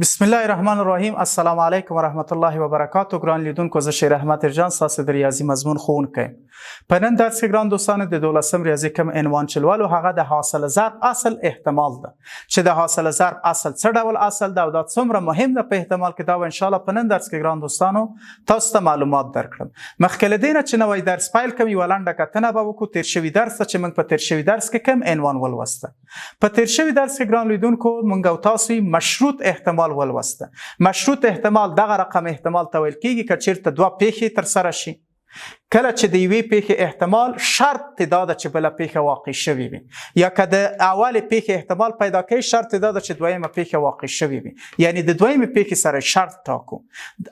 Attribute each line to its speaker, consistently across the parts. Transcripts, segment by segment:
Speaker 1: بسم الله الرحمن الرحیم. السلام علیکم و رحمت الله و برکاته. ګران لیدونکو، زه شیر احمد جان ستاسو د ریاضي مضمون ښوونکی یم. په نن درس کې ګران دوستانو د 12 ریاضي کوم عنوان چې لولو هغه د حاصل ضرب اصل احتمال ده. چې د حاصل ضرب اصل څه ډول اصل ده او دا څومره مهم ده په احتمال کې، دا ان شاء الله په نن درس کې ګران دوستانو تاسو ته معلومات درکړم. مخکې له دې نه چې نوی درس پیل کوم، یوه لنډه کتنه به وکړو تیر شوي درس ته چې موږ په تیر شوي درس کې کوم عنوان ولوسته. په تیر شوي درس کې ګران لیدونکو موږ او تاسو مشروط احتمال ولوسته. مشروط احتمال دغه رقم احتمال ته ویل کیږي که چیرته دوه پیښې تر سره شي. کله چې د یوې پیښې احتمال شرط دا ده چې بله پیښه واقع شوې وي، یا که د اولې پیښې احتمال پیدا کوي شرط دا ده چې دویمه پیښه واقع شوې وي، یعنی د دویمې پیښې سره شرط ټاکو.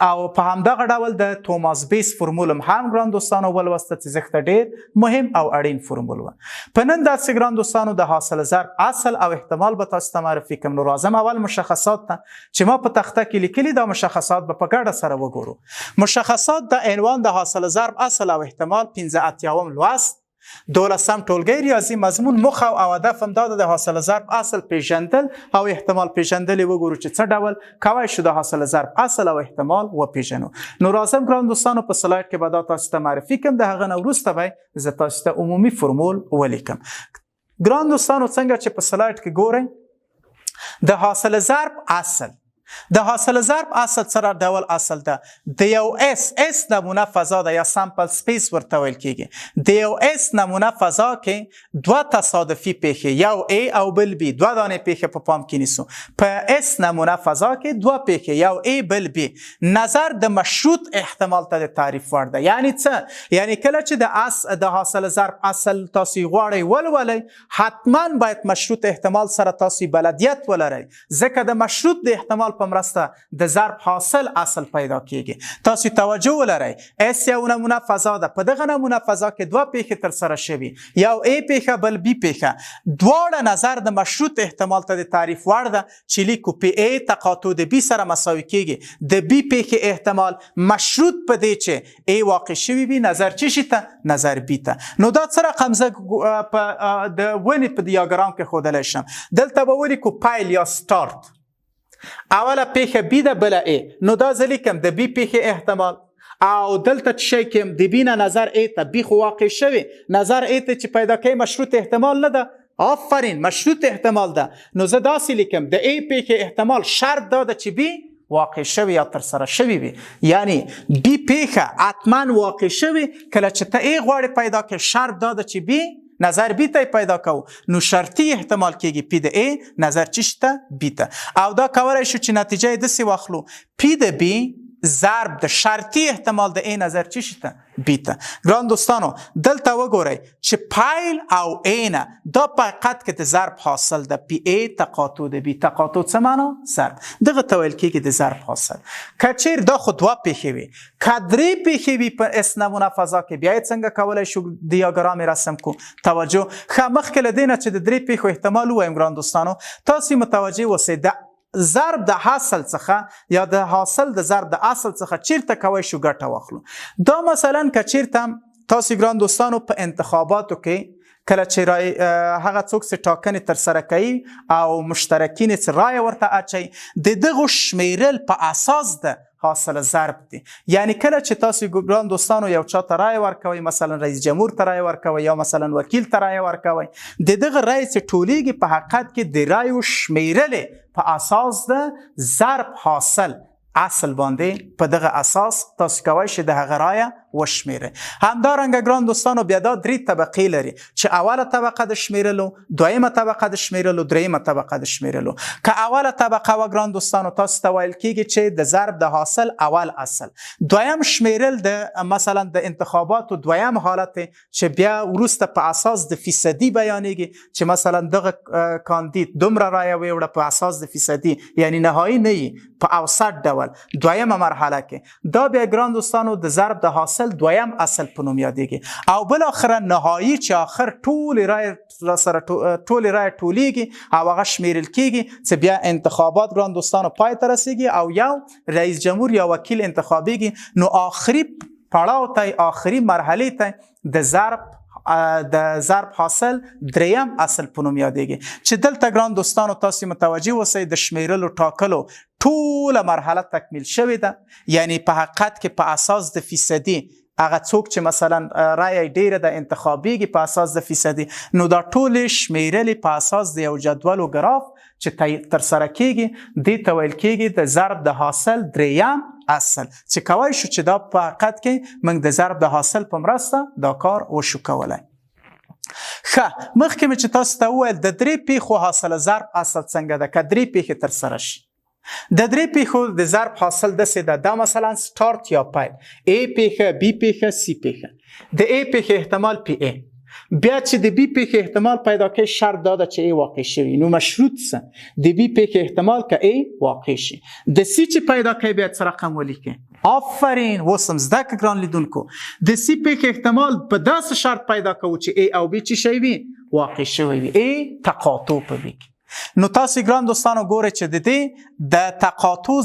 Speaker 1: او په همدغه ډول د توماس بیس فرمول هم ګران دوستانو ولوسته چې زښته ډېر مهم او اړین فرمول وه. په نن درس ګران دوستانو د حاصل ضرب اصل او احتمال به تاسو ته معرفي کوم. نو راځم اول مشخصات ته چې ما په تخته کې لیکلي، دا مشخصات به په ګډه سره وګورو. مشخصات د عنوان د حاصل ضرب اصل او احتمال 15 لوست 12 ټولګی ریاضي مضمون. موخه او هدف هم دا د حاصل ضرب اصل پیژندل او احتمال پیژندل وګورو چې څه ډول کوای شو د حاصل ضرب اصل او احتمال وپیژنو. نو راځم ګران دوستانو په سلایډ کې به دا تاسو ته معرفي کوم، د هغه نه وروسته به زه تاسو ته عمومي فرمول ولیکم. ګران دوستانو څنګه چې په سلایډ کې ګورئ، د حاصل ضرب اصل د حاصل ضرب اصل سره ډول اصل ده. د یو اس نمونه فضا ده یا سامپل سپیس ورته ویل کیږي. د یو اس نمونه فضا کې دوه تصادفي پیښې، یو ای او بل بی، دوه دانې پیښې په پام کې نیسو. په اس نمونه فضا کې دوه پیښې، یو ای بل بی. نظر د مشروط احتمال ته د تعریف وړ ده. یعنی څه؟ یعنی کله چې د حاصل ضرب اصل تاسو غواړئ ولولئ، حتما باید مشروط احتمال سره تاسو بلدیت ولرئ، ځکه د مشروط د احتمال په مرسته د ضرب حاصل اصل پیدا کیږي. تاسو توجه ولرئ، اس یو نمونه فضا ده. په دغه نمونه فضا کې دوه پیښې تر سره شوي، یو ای پیښه بل بی پیښه. دواړه نظر د مشروط احتمال ته د تعریف وړ ده چې لیکو پی ای تقاطع د بی سره مساوي کیږي. د بی پیښې احتمال مشروط په دی چې ای واقع شوي وي، نظر چی شي ته؟ نظر بی ته. نو دا څه رقم زه په د ونې په دیاګرام کې ښودلی شم. دلته به ولیکو پایل یا سټارت، اوله پیښه بی ده بله ای. نو دا زه لیکم د بی پیښې احتمال، او دلته چې شی کوم د بی نه نظر ای ته، بی خو واقع شوی، نظر ای ته چې پیدا کوي مشروط احتمال نه ده. آفرین، مشروط احتمال ده. نو زه داسې لیکم د ای پیښې احتمال شرط دا ده چې بی واقع شوی یا تر سره شوی وي، یعنی بی پیښه حتما واقع شوی. کله چې ته ای غواړې پیدا کړې، شرط دا ده چې بی نظر بی ته پیدا کو. نو شرطي احتمال کېږي پی د ای نظر چی شته؟ بی ته. او دا کولی شو چې نتیجه یې داسې واخلو، پی د بی ضرب د شرطي احتمال د ای نظر چی شته؟ بی ته. ګران دوستانو دلته وګورئ چې پایل او ای نه دا په حقیقت کې د ضرب حاصل ده. پی ای تقاطع د بی. تقاطع څه معنا؟ ضرب. دغه ته ویل کېږي د ضرب حاصل. که چیر دا خو دوه پیښې وي، که درې پیښې وي په اس نمونه فضا کې، بیا یې څنګه کولی شو دیاګرام یې رسم کو؟ توجه ښه، مخکې له دې نه چې د درې پیښو احتمال ووایم ګران دوستانو، تاسو متوجه اوسئ د ضرب د حاصل څخه یا د حاصل د ضرب د اصل څخه چیرته کوی شو ګټه واخلو. دا مثلا که چیرته تاسو ګران دوستانو په انتخاباتو کې کله چې هغه څوک چې ټاکنې تر سره کوي او مشترکین چې رایه ورته اچوي، د دغو شمیرل په اساس ده حاصل ضرب دی. یعنی کله چې تاسو ګران دوستانو یو چا ته رایه ورکوئ، مثلا رئیس جمهور ته رایه ورکوئ یا مثلا وکیل ته رایه ورکوئ، د دغه رایې چې ټولیږي په حقیقت کې د رایو شمیرلې په اساس د ضرب حاصل اصل باندې، په دغه اساس تاسو کولی شئ د هغه رایه وشمیرئ. همدارنګه ګران دوستانو بیا دا درې طبقې لري چې اوله طبقه د شمیرلو، دویمه طبقه د شمیرلو، دریمه طبقه د شمیرلو. که اوله طبقه و ګران دوستانو تاسو ته ویل کیږي چې د ضرب د حاصل اول اصل، دویم شمیرل د مثلا د انتخاباتو دویم حالت چې بیا وروسته په اساس د فیصدي بیانېږي چې مثلا دغه کاندید دومره رایه ویوړه په اساس د فیصدي، یعنی نهایی نه په اوسط ډول دویمه مرحله کې. دا بیا ګران دوستانو د ضرب د حاصل دویم اصل په نوم یادېږي. او بل اخره نهایی چې اخر ټولې رایې سره ټولې رایې ټولیږي او هغه شمیرل کیږي چې بیا انتخابات ګران دوستانو پای ته رسیږي او یو رئیس جمهور یا وکیل انتخابیږي. نو آخري پړاو ته، آخري مرحلې ته د ضرب د ضرب حاصل دریم اصل په نوم یادېږي چې دلته ګران دوستانو تاسو متوجه اوسئ د شمیرلو ټاکلو ټوله مرحله تکمیل شوې ده. یعنی په حقیقت کې په اساس د فیصدي هغه څوک چې مثلا رای ډیره د انتخابیږي په اساس د فیصدي، نو دا ټول شمیرلې په اساس د یو جدول او ګراف چې تر سره کیږي دې ته ویل کیږي د ضرب د حاصل دریم اصل، چې کوای شو چې دا په حقیقت کې موږ د ضرب د حاصل په مرسته دا کار وشو کولای. ښه، مخکې مې چې تاسو ته وویل د درې پیښو حاصل ضرب اصل څنګه ده، که درې پیښې تر سره شي د درې پیښو د ضرب حاصل داسې ده، دا مثلا سټارت یا پیل، A پیښه، B پیښه، C پیښه. د A پیښې احتمال پی A، بیا چې د بی پیښې احتمال پیدا کوي شرط دا ده چې ای واقع شوي، نو مشروط څه د بی پیښې احتمال که ای واقع شي. د سی چې پیدا کوي بیا څه رقم ولیکئ. آفرین، اوس هم زده که ګران لیدونکو. د سی پیښې احتمال په داسې شرط پیدا کوو چې ای او بی چې شی وي واقع شوی وي، ای تقاطع په بی. نو تاسو ګران دوستانو ګورئ چې د دې د تقاطع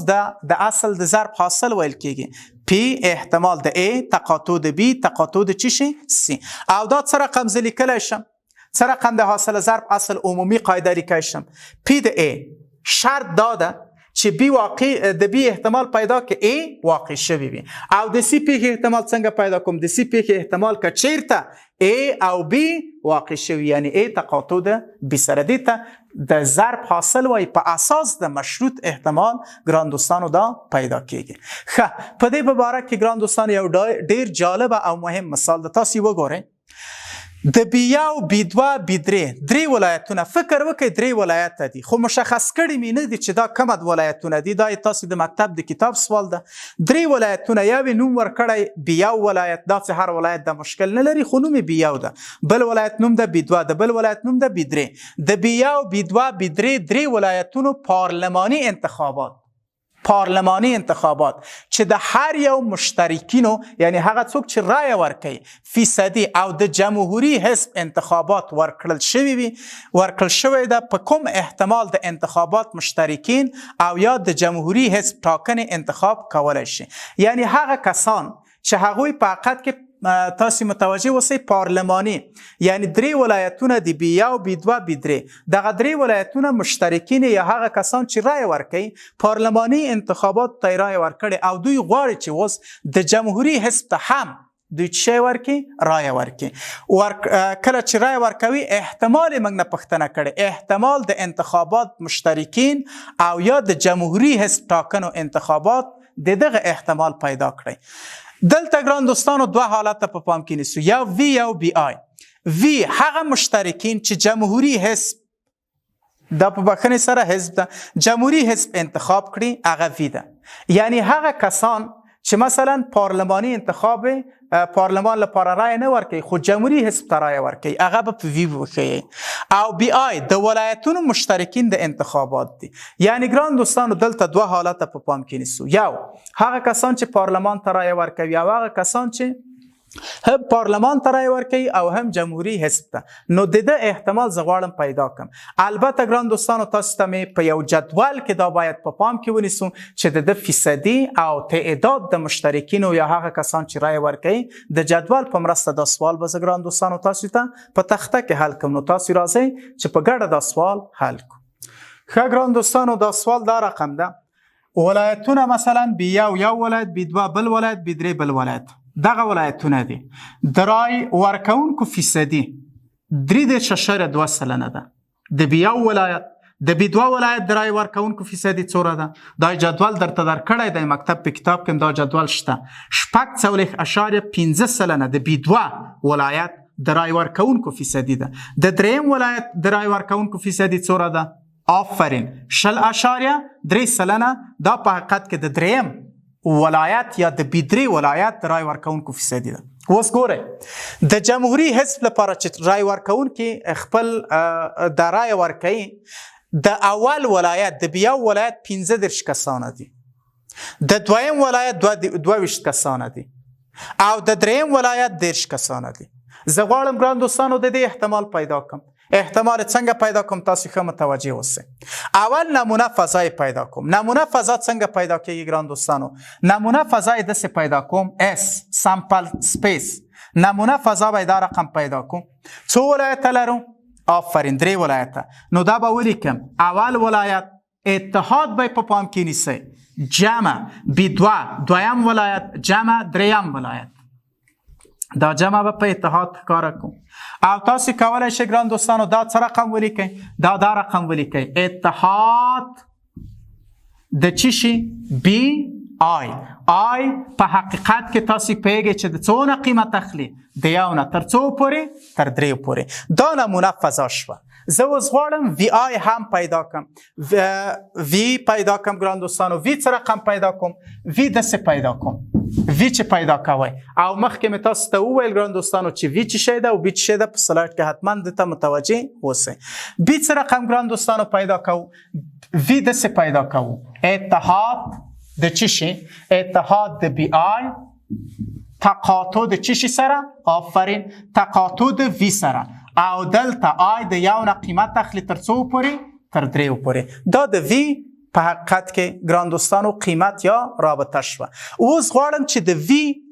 Speaker 1: د اصل د ضرب حاصل ویل کیږي پی احتمال د A تقاطع د B تقاطع د چی شي C. او دا څه رقم زه لیکلی شم، څه رقم د حاصل ضرب اصل عمومي قاعده لیکلی شم. پی د A شرط دا ده چې B واقع د B احتمال پیدا که A واقع شوی وي، او د C پیښې احتمال څنګه پیدا کوم؟ د C پیښې احتمال که چیرته A او B واقع شوی، یعنی A تقاطع د B سره، دې ته د ضرب حاصل وای په اساس د مشروط احتمال ګران دوستانو دا پیدا کیږي. ښه، په دې باره کې ګران دوستانو یو ډیر جالب او مهم مثال د تاسو وګورئ. د B1 B2 B3 درې ولایتونه، فکر وکړئ درې ولایت دي، خو مشخص کړي مې نه دي چې دا کوم ولایتونه دي، دا تاسو د مکتب د کتاب سوال ده. درې ولایتونه، یو نوم ورکړی B1 ولایت، دا چې هر ولایت د مشکل نه لري خو نوم B1 ده، بل ولایت نوم د B2 ده، بل ولایت نوم د B3. د B1 B2 B3 درې ولایتونو پارلمانی انتخابات چې د هر یو مشترکینو، یعنی هغه څوک چې رای ورکوي فیصدي، او د جمهوری حزب انتخابات ورکړل شوی ده په کوم احتمال د انتخابات مشترکین او یا د جمهوری حزب ټاکنې انتخاب کولی شي. یعنی هغه کسان چې هغوی په حقیقت کې تاسو متوجه اوسئ پارلمانی، یعنی درې ولایتونه د B1 B2 B3 دغه درې ولایتونه مشترکین یا هغه کسان چې رای ورکوي پارلمانی انتخابات ته رای ورکړي، او دوی غواړي چې اوس د جمهوری حزب ته هم دوی چې ورکړي رای ورکړي. کله چې رای ورکوي احتمال موږ نه پوښتنه کړې، احتمال د انتخابات مشترکین او یا د جمهوری حزب ټاکنو انتخابات د دغه احتمال پیدا کړي. دلته ګران دوستانو دوه حالته په پام کې نیسو، یا وی یا بی آی. وی هغه مشترکین چې جمهوری حزب دا په بخښنې سره حزب ده، جمهوری حزب انتخاب کړي هغه وی ده. یعنی هغه کسان چې مثلا پارلمانی انتخاب پارلمان لپاره رای نه ورکوي خو جمهوری حزب ته رای ورکوي، هغه به په وی وښیي. او بی آی د ولایتونو مشترکین د انتخابات دي. یعنی ګران دوستانو دلته دوه حالته په پام کې نیسو، یو هغه کسان چې پارلمان ته رای ورکوي، او هغه کسان چې هم پارلمان ته رای ورکوي او هم جمهوری حزب ته. نو د ده احتمال زه غواړم پیدا کړم. البته ګران دوستانو تاسو ته مې په یو جدول کې دا باید په پام کې ونیسو چې د ده فیصدي او تعداد د مشترکینو یا هغه کسان چې رای ورکوي د جدول په مرسته دا سوال به زه ګران دوستانو تاسو ته په تخته کې حل کوم. نو تاسو راځئ چې په ګډه دا سوال حل کړو. ښه ګران دوستانو دا سوال دا رقم ده، ولایتونه مثلا B1 یو ولایت، B2 بل ولایت، B3 بل ولایت. دغه ولایتونه دي، د رای ورکوونکو فیصدي 3.2 سلنه ده. د B1 ولایت د B2 ولایت د رای ورکوونکو فیصدي څومره ده؟ دا جدول درته درکړی دی مکتب په کتاب کې، دا جدول شته. 4.5 سلنه د B2 ولایت د رای ورکوونکو فیصدي ده. د دریم ولایت د رای ورکوونکو فیصدي څومره ده؟ آفرین 0.3 سلنه. دا په حقیقت کې د دریم ولایت یا د B3 ولایت د رای ورکوونکو فیصدي ده. اوس ګورئ د جمهوری حزب لپاره چې رای ورکوونکي خپل د رای ورکوي، د اول ولایت د B1 ولایت 15 کسانه دي، د دویم ولایت 22 کسانه دي، او د دریم ولایت 10 کسانه دي. زه غواړم ګران دوستانو د دې احتمال پیدا کړم. احتمال څنګه پیدا کوم؟ تاسو ښه متوجه اوسئ. اول نمونه فضای پیدا کوم. نمونه فضا څنګه پیدا کیږي ګران دوستانو؟ نمونه فضای داسې پیدا کوم، S سامپل سپیس نمونه فضا باید دا رقم پیدا کوم. څو ولایت لرو؟ آفرین 3 ولایت. نو دا به ولیکم اول ولایت اتحاد به په پام کې نیسئ، جمع B2 دویم ولایت جمع دریم ولایت. دا جمع به په اتحاد کار کوم. او تاسو کولای شئ ګران دوستانو دا څه رقم ولیکئ؟ دا رقم ولیکئ اتحاد د چی شي؟ BI. I په حقیقت کې تاسو پیږئ چې د څونه قیمت اخلي؟ د یو نه تر څو پورې؟ تر 3 پورې. دا نمونه فضا شوه. زه اوس غواړم VI هم پیدا کم. V پیدا کم ګران دوستانو. V څه رقم پیدا کوم؟ V داسې پیدا کوم. V چې پیدا کوئ او مخکې مې تاسو ته وویل ګران دوستانو چې V څه شی ده او B څه شی ده، په سلایډ کې حتما دته متوجه اوسئ. B څه رقم ګران دوستانو پیدا کوو؟ V داسې پیدا کوو اتحاد د چی شي؟ اتحاد د BI تقاطع د چی شي سره؟ آفرین تقاطع د V سره. او دلته I د یو نه قیمت اخلي تر څو پورې؟ تر 3 پورې. دا د V په حقیقت کې ګران دوستانو قیمت یا رابطه شوه. اوس غواړم چې د V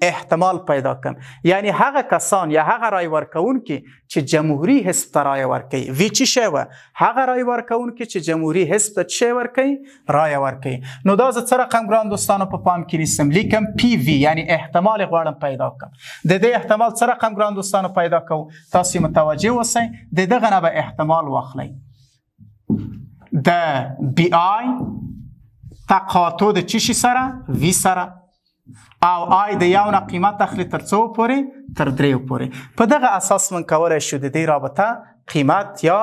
Speaker 1: احتمال پیدا کړم، یعنی هغه کسان یا هغه رای ورکوونکي چې جمهوری حزب ته رای ورکوي. V چی شی وه؟ هغه رای ورکوونکي چې جمهوری حزب ته چی ورکوي؟ رای ورکوي. نو دا زه څه رقم ګران دوستانو په پام کې نیسم؟ لیکم PV، یعنی احتمال غواړم پیدا کړم. د دې احتمال څه رقم ګران دوستانو پیدا کوو؟ تاسو متوجه اوسئ. د دغه نه به احتمال واخلئ. د BI تقاطع د چی شي سره؟ V سره. او I د یو نه قیمت اخلي تر څو پورې؟ تر 3 پورې. په دغه اساس من کولی شو د دې رابطه قیمت یا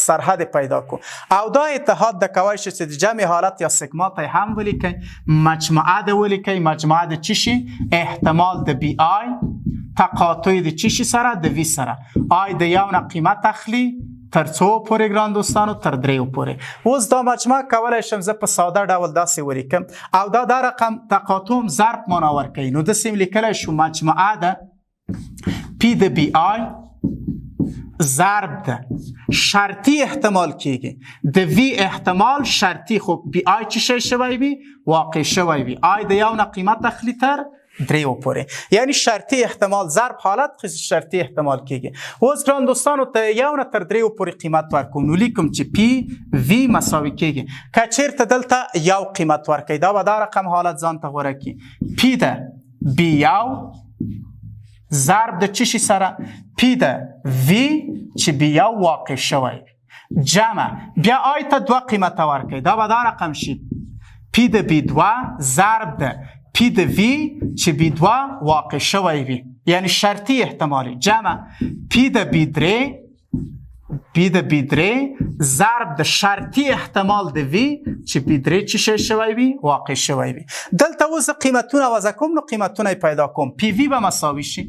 Speaker 1: سرحد پیدا کو. او دا اتحاد د کولی شو چې د جمع حالت یا سیگما ته هم ولیکئ. مجموعه د ولیکئ. مجموعه د چی شي؟ احتمال د BI تقاطع د چی شي سره؟ د V سره. I د یو نه قیمت اخلي تر څو پورې ګران دوستانو؟ تر 3 پورې. اوس دا مجموعه کولی شم زه په ساده ډول داسې ولیکم او دا رقم تقاطع ضرب معنا ورکوي. نو داسې لیکلی شو مجموعه ده P د BI ضرب ده شرطي احتمال کیږي د V احتمال شرطي. خو BI چی شی شوی وي؟ واقع شوی وي. I د یو نه قیمت اخلي تر 3 پورې، یعنی شرطي احتمال ضرب حالت شرطي احتمال کیږي. اوس ګران دوستانو ته یو نه تر 3 پورې قیمت ورکوم. نو لیکم چې PV مساوي کیږي. که چیرته دلته یو قیمت ورکوي دا به دا رقم حالت ځان ته غوره کړي. P د B1 ضرب د چی شي سره؟ P د V چې B1 واقع شوی جمع بیا I ته 2 قیمت ورکوي. دا به دا رقم شي P د B2 ضرب د P د V چې B2 واقع شوی وي، یعنی شرطي احتمالی جمع P د B3 ضرب د شرطي احتمال د V چې B3 چی شی شوی وي؟ واقع شوی وي. دلته اوس قیمتونه وضع کوم. نو قیمتونه پیدا کوم. PV به مساوي شي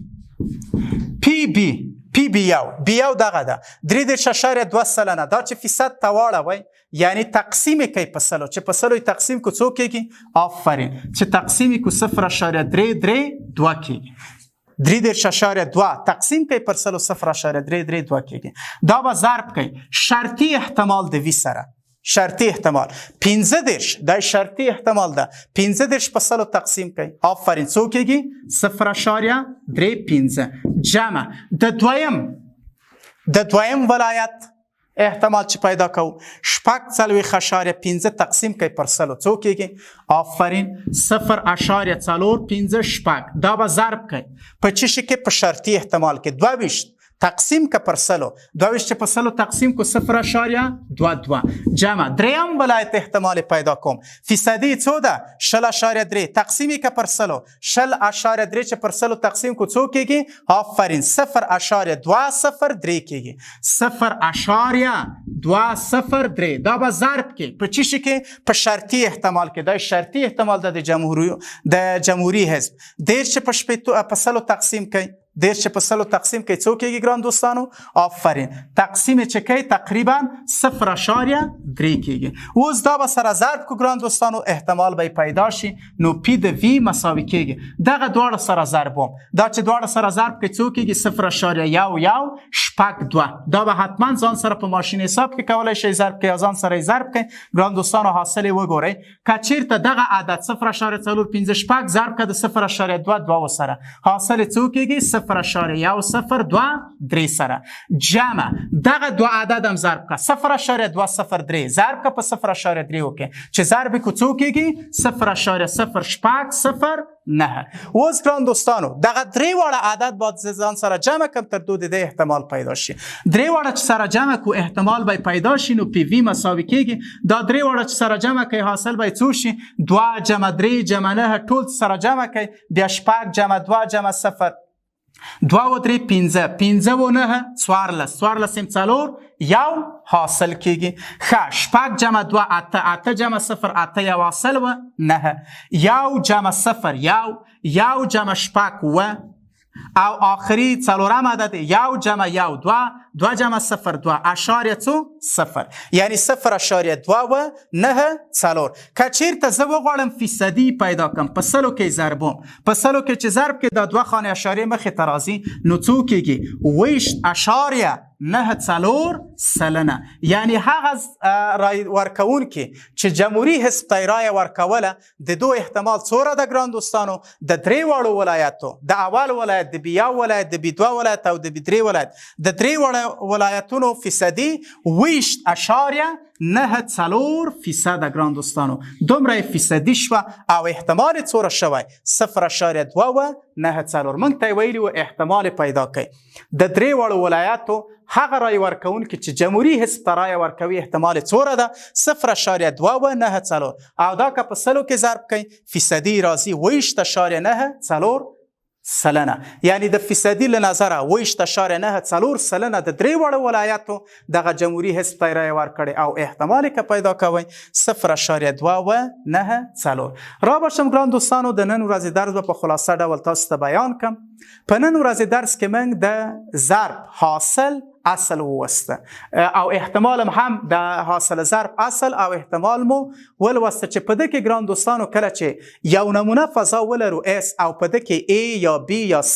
Speaker 1: PB1 دغه ده 3.2 سلنه. دا چې فیصد ته واړوئ یعنی تقسیم کوي په سلو. چې په سلو تقسیم کو څو کېږي؟ آفرین. چې تقسیم کو 0.332 کېږي. 3.2 تقسیم کوي پر سلو 0.332 کېږي. دا به ضرب کوي شرطي احتمال د V سره. شرطي احتمال 15 دا شرطي احتمال ده. 15 په سلو تقسیم کوي. آفرین څو کېږي؟ 0.35 جمع د دویم ولایت احتمال چې پیدا کوو 4.5 تقسیم کوي پر سلو څو کېږي؟ آفرین 0.456. دا به ضرب کوي په چی شي کې؟ په شرطي احتمال کې 22 تقسیم که پر سلو. 22 چې په سلو تقسیم کو 0.22 جمع دریم ولایت احتمال پیدا کوم. فیصدی څو ده؟ 0.3 تقسیمی که پر سلو 0.3 چې پر سلو تقسیم کو څو کېږي؟ آفرین 0.203 کېږي. 0.203 دا به ضرب کې په چی شي کې؟ په شرطي احتمال کې. دا شرطي احتمال ده د جمهوری حزب. 10 چې په سلو تقسیم کوي 10 په 100 تقسیم کې څو کېږي ګران دوستانو؟ آفرین، تقسیم چې کوي تقریبا 0.3 کېږي. اوس دا به سره ضرب کو ګران دوستانو، احتمال به پیدا شي، نو پی د وی مساوي کېږي. دغه دواړه سره ضرب هم دا چې دواړه سره ضرب کې څو کېږي؟ 0.112. دا به حتما ځان سره په ماشین حساب کې کولای شي ضرب کې، ځان سره ضرب کې ګران دوستانو حاصل وګورئ. که چیرته دغه عدد 0.456 ضرب کړه د 0.22 سره، حاصل څو کېږي؟ 0.102 سره. جمع دغه دو عدد هم ضرب کړه 0.203 ضرب کړه په 0.3 وکړه چې ضرب کو څو کېږي؟ 0.0609. اوس ګران دوستانو دغه درې واړه عدد باید ځان سره جمع کړم تر څو د احتمال پیدا شي. درې واړه چې سره جمع کو احتمال به پیدا شي، نو پی وی مساوي کېږي. دا درې واړه چې سره جمع کوي حاصل به څو شي؟ 2 جمع 3 جمع 9 ټول سره جمع کوي بیا 6 جمع 2 جمع 0 2 و 3 5 5 و 9 14 14 4 یو حاصل کېږي. ښه 6 جمع 2 8 8 جمع 0 8 یو حاصل و 9 یو جمع 0 یو جمع 6 و او آخری څلورم عدد یو جمع 1 2 جمع 0 2 اشاریه څو 0 یعنی 0.9 که چیرته زه وغواړم فیصدي پیدا کړم په سلو کې ضربم، په سلو کې چې ضرب کې دا 2 خانه اشاریه مخې ته راځي نو څو کېږي؟ 20.94 سلنه. یعنی هغه رای ورکوونکي چې جمهوریت حزب ته رای ورکوله د دو احتمال څومره ده ګران دوستانو؟ د درې واړو ولایتو، د اول ولایت، د بیا ولایت، د بی 2 ولایت او د بی 3 ولایت، د درې ولایتونو فیصدي 20.94% ګران دوستانو. دومره فیصدي شوه او احتمال څومره شوی؟ 0.294. موږ ته ویلي و احتمال پیدا کړئ د درې واړو ولایتو هغه رای ورکوونکي چې جمهوریت حزب ته رای ورکوي احتمال څومره ده؟ 0.294 او دا که په سلو کې ضرب کړئ فیصدي راځي 20.94 سلنه. یعنی د فیصدي له نظره 20.94 سلنه د درې واړو ولایتو دغه جمهوریت حزب ته رای ورکړي او احتمال که پیدا کوئ 0.294. را باشم ګران دوستانو د نن ورځې درس به په خلاصه ډول تاسو ته بیان کړم. په نن ورځې درس کې موږ د ضرب حاصل اصل ووسته او احتمال هم د حاصل ضرب اصل او احتمال مو ولوسته چې په دې کې ګران دوستانو کله چې یو نمونه فضا ولرو اس او په دې کې A یا B یا C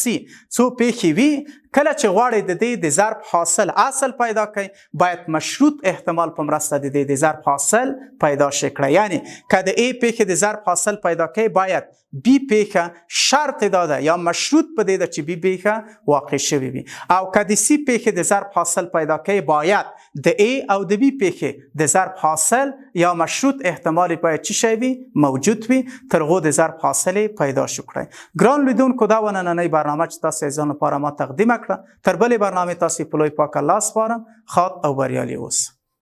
Speaker 1: څو پیښې وي، کله چې غواړئ د دې د ضرب حاصل اصل پیدا کړئ باید مشروط احتمال په مرسته د دې د ضرب حاصل پیدا شي کړئ. یعنی که د A پیښې د ضرب حاصل پیدا کړئ باید B پیښه شرط داده یا مشروط په دې ده چې B پیښه واقع شوی وي، او که د C پیښې د ضرب حاصل پیدا کړئ باید د A او د B پیښې د ضرب حاصل یا مشروط احتمال باید چی شی وي؟ موجود وي تر هغو د ضرب حاصل پیدا شو کړئ. ګران لیدونکو دا نننۍ برنامه چې تاسو ځان لپاره ما تقدیم کړه. تر بلې برنامه تاسو په لوی پاک الله سپارم. ښاد او بریالي اوسئ.